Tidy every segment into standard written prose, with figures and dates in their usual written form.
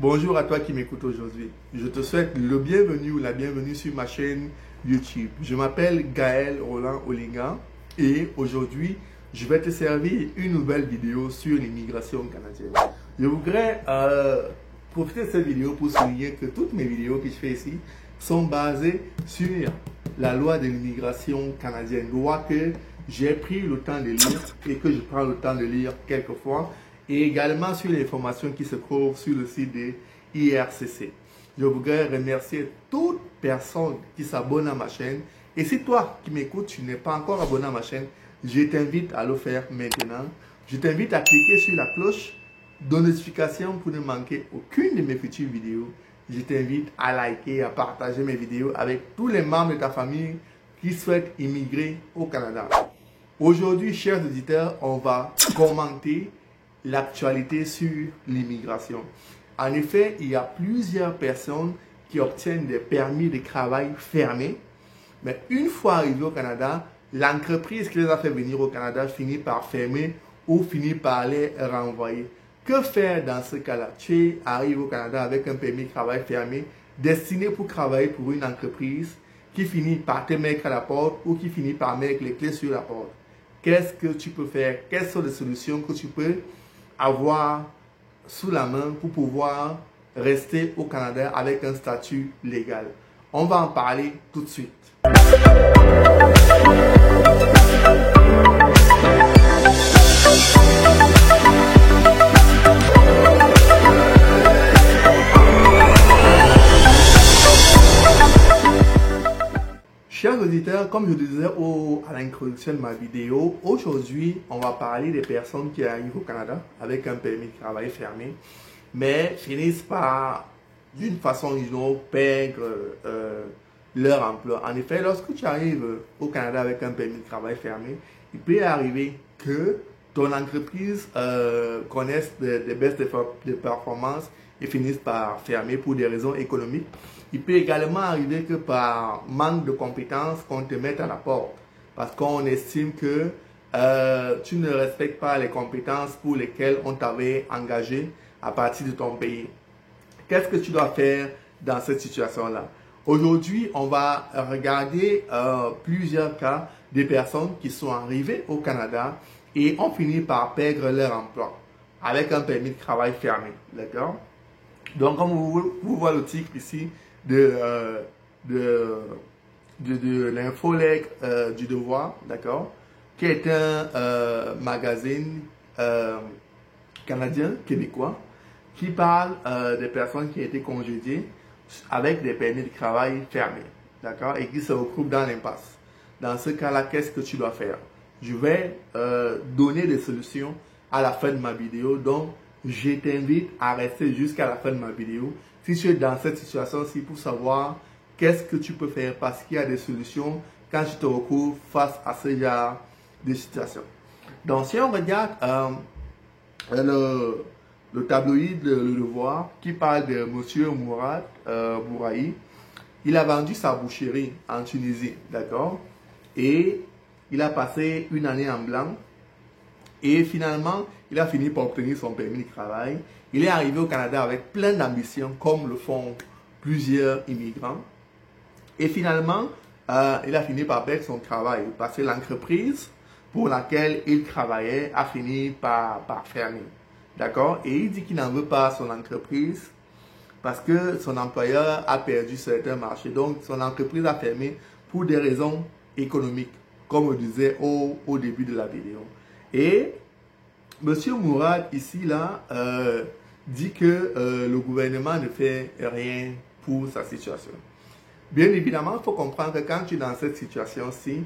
Bonjour à toi qui m'écoutes aujourd'hui. Je te souhaite le bienvenu ou la bienvenue sur ma chaîne YouTube. Je m'appelle Gaël Roland Olinga et aujourd'hui, je vais te servir une nouvelle vidéo sur l'immigration canadienne. Je voudrais profiter de cette vidéo pour souligner que toutes mes vidéos que je fais ici sont basées sur la loi de l'immigration canadienne. Loi que j'ai pris le temps de lire et que je prends le temps de lire quelquefois. Et également sur les informations qui se trouvent sur le site de IRCC. Je voudrais remercier toute personne qui s'abonne à ma chaîne. Et si toi qui m'écoutes, tu n'es pas encore abonné à ma chaîne, je t'invite à le faire maintenant. Je t'invite à cliquer sur la cloche de notification pour ne manquer aucune de mes futures vidéos. Je t'invite à liker, à partager mes vidéos avec tous les membres de ta famille qui souhaitent immigrer au Canada. Aujourd'hui, chers auditeurs, on va commenter l'actualité sur l'immigration. En effet, il y a plusieurs personnes qui obtiennent des permis de travail fermés, mais une fois arrivés au Canada, l'entreprise qui les a fait venir au Canada finit par fermer ou finit par les renvoyer. Que faire dans ce cas-là? Tu arrives au Canada avec un permis de travail fermé, destiné pour travailler pour une entreprise qui finit par te mettre à la porte ou qui finit par mettre les clés sur la porte. Qu'est-ce que tu peux faire? Quelles sont les solutions que tu peux avoir sous la main pour pouvoir rester au Canada avec un statut légal? On va en parler tout de suite. Chers auditeurs, comme je le disais à l'introduction de ma vidéo, aujourd'hui, on va parler des personnes qui arrivent au Canada avec un permis de travail fermé, mais finissent par, d'une façon ou d'une autre, perdre leur emploi. En effet, lorsque tu arrives au Canada avec un permis de travail fermé, il peut arriver que ton entreprise connaisse des baisses de performance et finisse par fermer pour des raisons économiques. Il peut également arriver que par manque de compétences, qu'on te mette à la porte parce qu'on estime que tu ne respectes pas les compétences pour lesquelles on t'avait engagé à partir de ton pays. Qu'est-ce que tu dois faire dans cette situation-là? Aujourd'hui, on va regarder plusieurs cas de personnes qui sont arrivées au Canada et ont fini par perdre leur emploi avec un permis de travail fermé. D'accord? Donc, comme vous voyez le titre ici de l'infolette du Devoir, d'accord, qui est un magazine canadien, québécois, qui parle des personnes qui ont été congédiées avec des permis de travail fermés, d'accord, et qui se retrouvent dans l'impasse. Dans ce cas-là, qu'est-ce que tu dois faire? Je vais donner des solutions à la fin de ma vidéo, donc je t'invite à rester jusqu'à la fin de ma vidéo si tu es dans cette situation-ci pour savoir qu'est-ce que tu peux faire parce qu'il y a des solutions quand tu te retrouves face à ce genre de situation. Donc, si on regarde le tabloïd Le Devoir qui parle de M. Mourad Bourahi, il a vendu sa boucherie en Tunisie, d'accord? Et il a passé une année en blanc. Et finalement, il a fini par obtenir son permis de travail. Il est arrivé au Canada avec plein d'ambition, comme le font plusieurs immigrants. Et finalement, il a fini par perdre son travail parce que l'entreprise pour laquelle il travaillait a fini par fermer. D'accord? Et il dit qu'il n'en veut pas à son entreprise parce que son employeur a perdu certains marchés. Donc, son entreprise a fermé pour des raisons économiques, comme je disais au début de la vidéo. Et M. Mourad, ici, là, dit que le gouvernement ne fait rien pour sa situation. Bien évidemment, il faut comprendre que quand tu es dans cette situation-ci,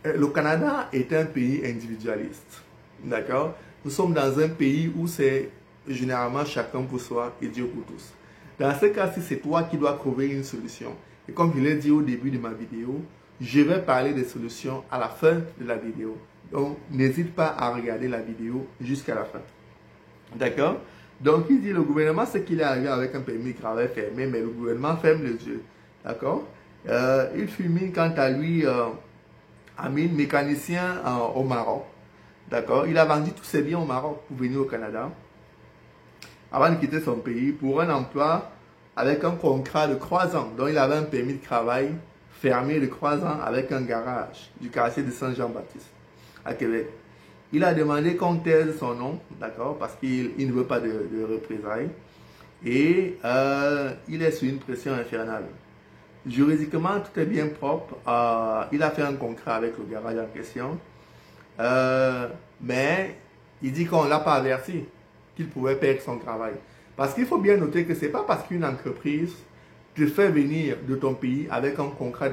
le Canada est un pays individualiste. D'accord? Nous sommes dans un pays où c'est généralement chacun pour soi et Dieu pour tous. Dans ce cas-ci, c'est toi qui dois trouver une solution. Et comme je l'ai dit au début de ma vidéo, je vais parler des solutions à la fin de la vidéo. Donc, n'hésite pas à regarder la vidéo jusqu'à la fin. D'accord? Donc, il dit le gouvernement, c'est qu'il est arrivé avec un permis de travail fermé, mais le gouvernement ferme les yeux. D'accord? Il fulmine quant à lui, Amin, mécanicien au Maroc. D'accord? Il a vendu tous ses biens au Maroc pour venir au Canada. avant de quitter son pays pour un emploi avec un contrat de 3 ans. Donc, il avait un permis de travail fermé de 3 ans avec un garage du quartier de Saint-Jean-Baptiste à Québec. Il a demandé qu'on taise son nom, d'accord, parce qu'il ne veut pas de représailles. Et il est sous une pression infernale. Juridiquement, tout est bien propre. Il a fait un contrat avec le garage en question. Mais il dit qu'on ne l'a pas averti qu'il pouvait perdre son travail. Parce qu'il faut bien noter que ce n'est pas parce qu'une entreprise te fait venir de ton pays avec un contrat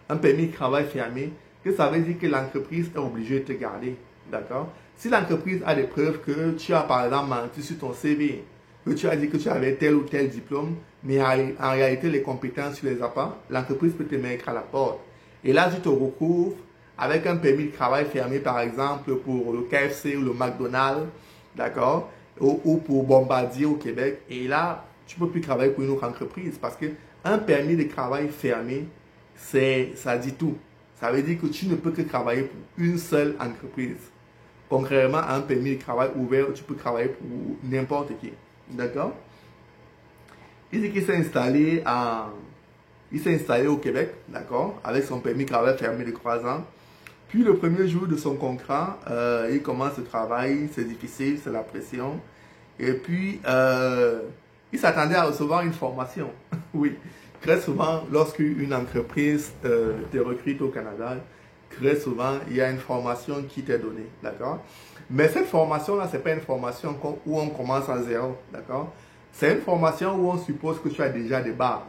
un permis de travail fermé que ça veut dire que l'entreprise est obligée de te garder. D'accord? Si l'entreprise a des preuves que tu as par exemple menti sur ton CV, que tu as dit que tu avais tel ou tel diplôme, mais en réalité les compétences tu ne les as pas, l'entreprise peut te mettre à la porte. Et là, tu te retrouves avec un permis de travail fermé par exemple pour le KFC ou le McDonald's, d'accord? Ou pour Bombardier au Québec. Et là, tu ne peux plus travailler pour une autre entreprise parce qu'un permis de travail fermé, ça dit tout. Ça veut dire que tu ne peux que travailler pour une seule entreprise. Contrairement à un permis de travail ouvert, tu peux travailler pour n'importe qui. D'accord? Il dit qu'il s'est installé au Québec, d'accord, avec son permis de travail fermé de 3 ans. Puis le premier jour de son contrat, il commence le travail, c'est difficile, c'est la pression. Et puis, il s'attendait à recevoir une formation. Oui, très souvent, lorsqu'une entreprise te recrute au Canada, très souvent, il y a une formation qui t'est donnée, d'accord? Mais cette formation-là, ce n'est pas une formation où on commence à zéro, d'accord? C'est une formation où on suppose que tu as déjà des bases.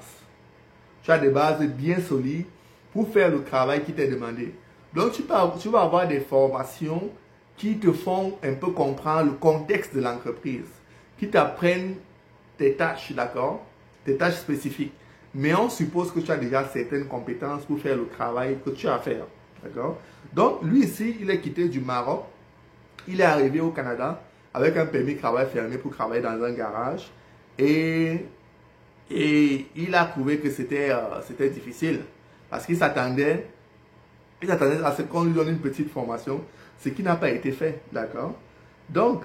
Tu as des bases bien solides pour faire le travail qui t'est demandé. Donc, tu vas avoir des formations qui te font un peu comprendre le contexte de l'entreprise, qui t'apprennent tes tâches, d'accord? Tes tâches spécifiques. Mais on suppose que tu as déjà certaines compétences pour faire le travail que tu as à faire, d'accord? Donc, lui ici, il est quitté du Maroc. Il est arrivé au Canada avec un permis de travail fermé pour travailler dans un garage. Et il a trouvé que c'était difficile parce qu'il s'attendait à ce qu'on lui donne une petite formation, ce qui n'a pas été fait, d'accord? Donc,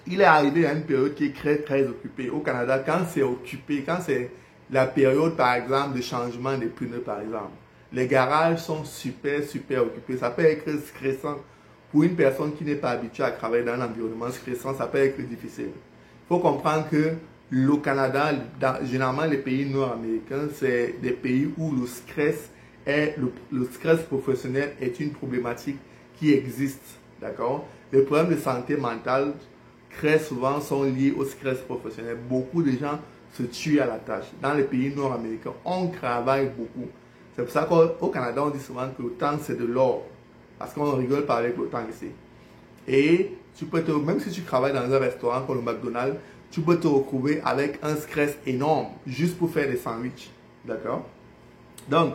il est arrivé à une période qui est très, très occupée. Au Canada, quand c'est occupé, quand c'est la période, par exemple, de changement des pneus, par exemple, les garages sont super, super occupés. Ça peut être stressant pour une personne qui n'est pas habituée à travailler dans un environnement stressant, ça peut être difficile. Il faut comprendre que le Canada, généralement les pays nord-américains, c'est des pays où le stress professionnel est une problématique qui existe. D'accord? Les problèmes de santé mentale, très souvent, sont liés au stress professionnel. Beaucoup de gens se tuent à la tâche. Dans les pays nord-américains, on travaille beaucoup. C'est pour ça qu'au Canada, on dit souvent que le temps, c'est de l'or. Parce qu'on rigole pas avec le temps ici. Et même si tu travailles dans un restaurant comme le McDonald's, tu peux te retrouver avec un stress énorme juste pour faire des sandwichs. D'accord? Donc,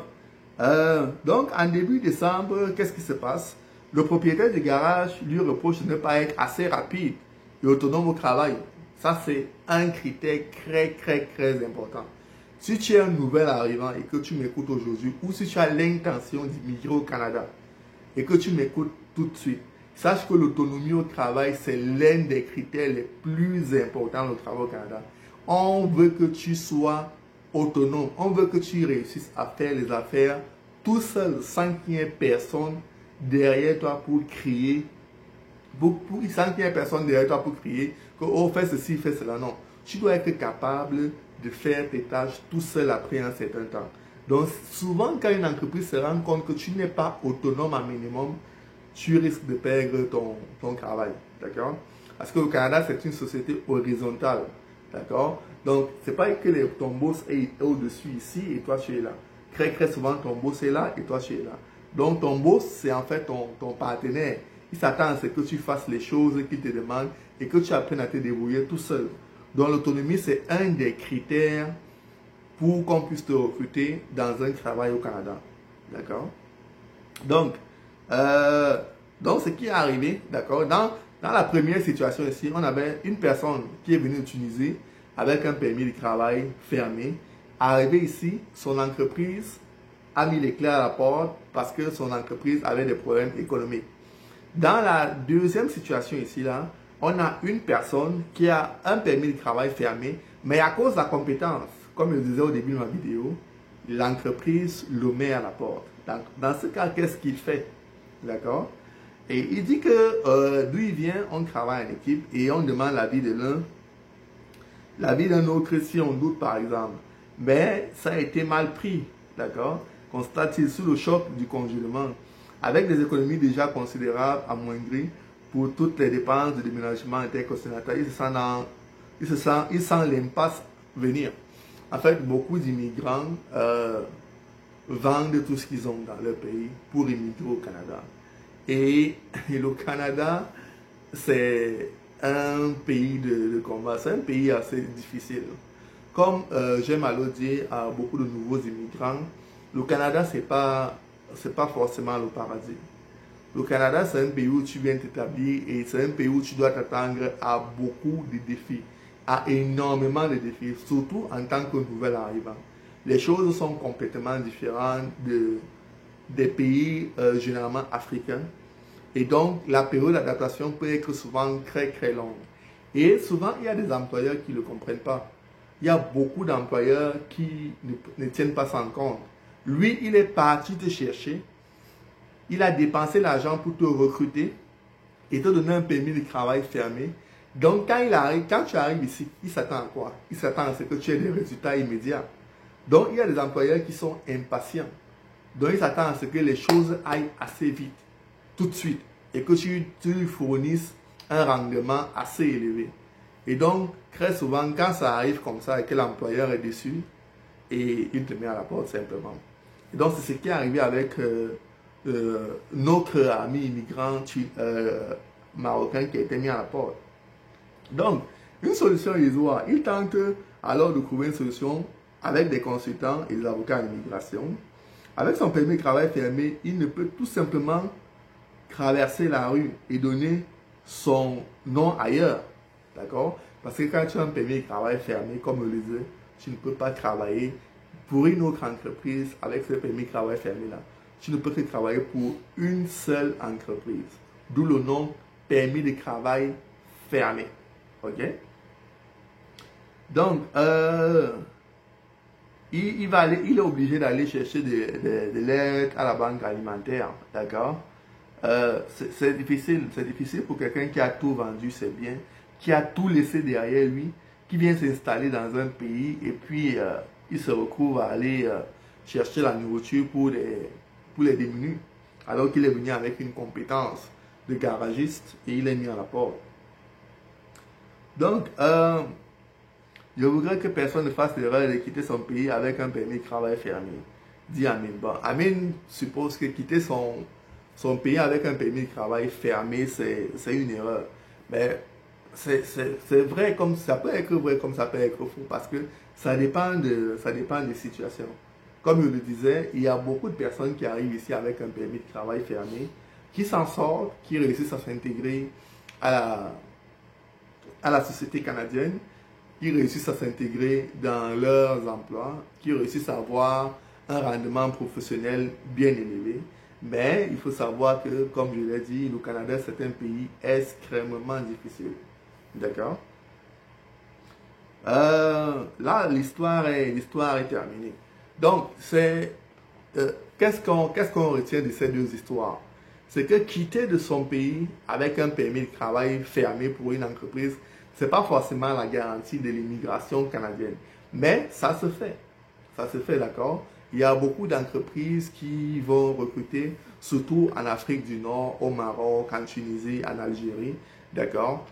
en début décembre, qu'est-ce qui se passe? Le propriétaire du garage lui reproche de ne pas être assez rapide et autonome au travail. Ça, c'est un critère très, très, très important. Si tu es un nouvel arrivant et que tu m'écoutes aujourd'hui, ou si tu as l'intention d'immigrer au Canada et que tu m'écoutes tout de suite, sache que l'autonomie au travail, c'est l'un des critères les plus importants au travail au Canada. On veut que tu sois autonome. On veut que tu réussisses à faire les affaires tout seul, sans qu'il y ait personne derrière toi pour crier. Sans qu'il y ait personne derrière toi pour crier que oh, fais ceci, fais cela. Non. Tu dois être capable de faire tes tâches tout seul après un certain temps. Donc, souvent, quand une entreprise se rend compte que tu n'es pas autonome à minimum, tu risques de perdre ton travail. D'accord? Parce que le Canada, c'est une société horizontale. D'accord? Donc, ce n'est pas que ton boss est au-dessus ici et toi tu es là. Très, très souvent, ton boss est là et toi tu es là. Donc, ton boss, c'est en fait ton partenaire. Il s'attend à ce que tu fasses les choses qu'il te demande et que tu apprennes à te débrouiller tout seul. Donc, l'autonomie, c'est un des critères pour qu'on puisse te recruter dans un travail au Canada. D'accord? Donc, ce qui est arrivé, d'accord, dans la première situation ici, on avait une personne qui est venue de Tunisie avec un permis de travail fermé. Arrivé ici, son entreprise a mis les clés à la porte parce que son entreprise avait des problèmes économiques. Dans la deuxième situation ici, là, on a une personne qui a un permis de travail fermé, mais à cause de la compétence, comme je disais au début de ma vidéo, l'entreprise le met à la porte. Dans ce cas, qu'est-ce qu'il fait? D'accord? Et il dit que d'où il vient, on travaille en équipe et on demande l'avis de l'un, l'avis d'un autre si on doute par exemple. Mais ça a été mal pris, d'accord? Constate-t-il sous le choc du congélement, avec des économies déjà considérables amoindries pour toutes les dépenses de déménagement intercontinental, il sent l'impasse venir. En fait, beaucoup d'immigrants vendent tout ce qu'ils ont dans leur pays pour immigrer au Canada. Et le Canada, c'est un pays de combat, c'est un pays assez difficile. Comme j'aime à le dire à beaucoup de nouveaux immigrants, le Canada, c'est pas forcément le paradis. Le Canada, c'est un pays où tu viens t'établir et c'est un pays où tu dois t'attendre à beaucoup de défis, à énormément de défis, surtout en tant que nouvel arrivant. Les choses sont complètement différentes des pays généralement africains. Et donc, la période d'adaptation peut être souvent très très longue. Et souvent, il y a des employeurs qui ne le comprennent pas. Il y a beaucoup d'employeurs qui ne tiennent pas ça en compte. Lui, il est parti te chercher. Il a dépensé l'argent pour te recruter et te donner un permis de travail fermé. Donc, quand tu arrives ici, il s'attend à quoi? Il s'attend à ce que tu aies des résultats immédiats. Donc, il y a des employeurs qui sont impatients. Donc, il s'attend à ce que les choses aillent assez vite, tout de suite, et que tu lui fournisses un rendement assez élevé. Et donc, très souvent, quand ça arrive comme ça et que l'employeur est déçu, et il te met à la porte simplement. Et donc, c'est ce qui est arrivé avec notre ami immigrant marocain qui a été mis à la porte. Donc, une solution illusoire. Il tente alors de trouver une solution avec des consultants et des avocats en immigration. Avec son permis de travail fermé, il ne peut tout simplement traverser la rue et donner son nom ailleurs. D'accord? Parce que quand tu as un permis de travail fermé, comme je le disais, tu ne peux pas travailler pour une autre entreprise avec ce permis de travail fermé-là. Tu ne peux que travailler pour une seule entreprise. D'où le nom permis de travail fermé. OK? Donc, il est obligé d'aller chercher de l'aide à la banque alimentaire. D'accord? C'est difficile pour quelqu'un qui a tout vendu ses biens, qui a tout laissé derrière lui, qui vient s'installer dans un pays et puis il se retrouve à aller chercher la nourriture pour les démunis, alors qu'il est venu avec une compétence de garagiste et il est mis à la porte. Donc, je voudrais que personne ne fasse l'erreur de quitter son pays avec un permis de travail fermé. Dit Amin. Bon, Amin suppose que quitter son pays avec un permis de travail fermé, c'est une erreur. Mais c'est vrai, comme ça peut être vrai comme ça peut être faux, parce que ça dépend des situations. Comme je le disais, il y a beaucoup de personnes qui arrivent ici avec un permis de travail fermé, qui s'en sortent, qui réussissent à s'intégrer à la société canadienne, qui réussissent à s'intégrer dans leurs emplois, qui réussissent à avoir un rendement professionnel bien élevé. Mais il faut savoir que, comme je l'ai dit, le Canada, c'est un pays extrêmement difficile. D'accord? Là, l'histoire est terminée. Donc, qu'est-ce qu'on retient de ces deux histoires? C'est que quitter de son pays avec un permis de travail fermé pour une entreprise, ce n'est pas forcément la garantie de l'immigration canadienne. Mais ça se fait. Ça se fait, d'accord? Il y a beaucoup d'entreprises qui vont recruter, surtout en Afrique du Nord, au Maroc, en Tunisie, en Algérie, d'accord?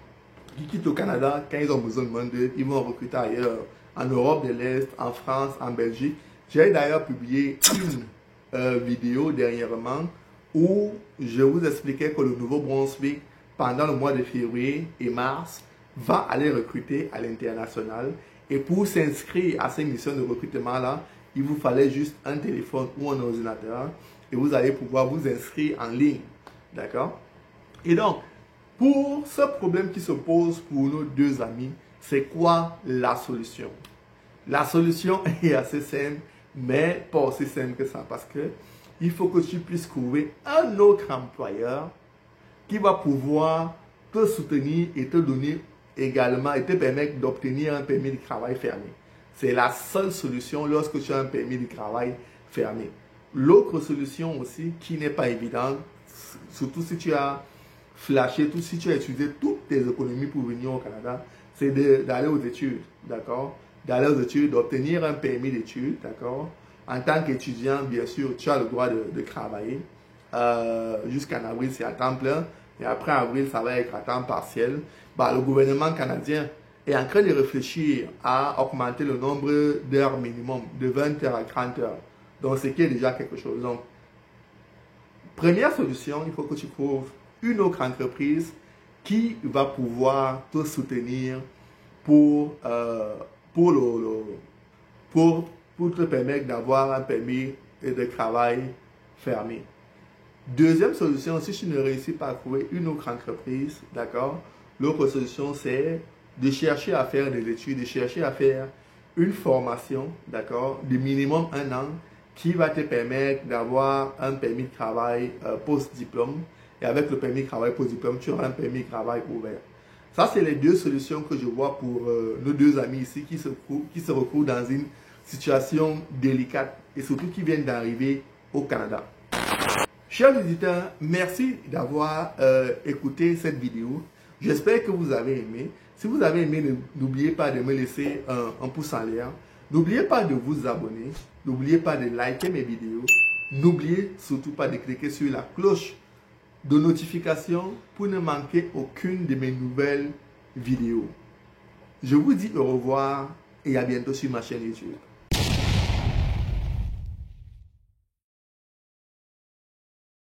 Qui quittent au Canada, quand ils ont besoin de main-d'œuvre, ils vont recruter ailleurs, en Europe de l'Est, en France, en Belgique. J'ai d'ailleurs publié une vidéo dernièrement où je vous expliquais que le Nouveau-Brunswick, pendant le mois de février et mars, va aller recruter à l'international. Et pour s'inscrire à ces missions de recrutement-là, il vous fallait juste un téléphone ou un ordinateur et vous allez pouvoir vous inscrire en ligne. D'accord? Et donc, pour ce problème qui se pose pour nos deux amis, c'est quoi la solution? La solution est assez simple, mais pas aussi simple que ça, parce que il faut que tu puisses trouver un autre employeur qui va pouvoir te soutenir et te donner également et te permettre d'obtenir un permis de travail fermé. C'est la seule solution lorsque tu as un permis de travail fermé. L'autre solution aussi qui n'est pas évidente, surtout si tu as flashé, si tu as utilisé toutes tes économies pour venir au Canada, c'est d'aller aux études, d'accord? D'aller aux études, d'obtenir un permis d'études, d'accord? En tant qu'étudiant, bien sûr, tu as le droit de travailler. Jusqu'en avril, c'est à temps plein. Et après avril, ça va être à temps partiel. Le gouvernement canadien est en train de réfléchir à augmenter le nombre d'heures minimum de 20 heures à 30 heures. Donc, c'est qui est déjà quelque chose. Donc, première solution, il faut que tu trouves une autre entreprise qui va pouvoir te soutenir pour te permettre d'avoir un permis de travail fermé. Deuxième solution, si tu ne réussis pas à trouver une autre entreprise, d'accord, l'autre solution, c'est de chercher à faire des études, de chercher à faire une formation, d'accord, de minimum 1 an, qui va te permettre d'avoir un permis de travail post-diplôme. Et avec le permis de travail post-diplôme, tu auras un permis de travail ouvert. Ça, c'est les deux solutions que je vois pour nos deux amis ici qui se retrouvent dans une situation délicate et surtout qui viennent d'arriver au Canada. Chers visiteurs, merci d'avoir écouté cette vidéo. J'espère que vous avez aimé. Si vous avez aimé, n'oubliez pas de me laisser un pouce en l'air. N'oubliez pas de vous abonner. N'oubliez pas de liker mes vidéos. N'oubliez surtout pas de cliquer sur la cloche de notification pour ne manquer aucune de mes nouvelles vidéos. Je vous dis au revoir et à bientôt sur ma chaîne YouTube.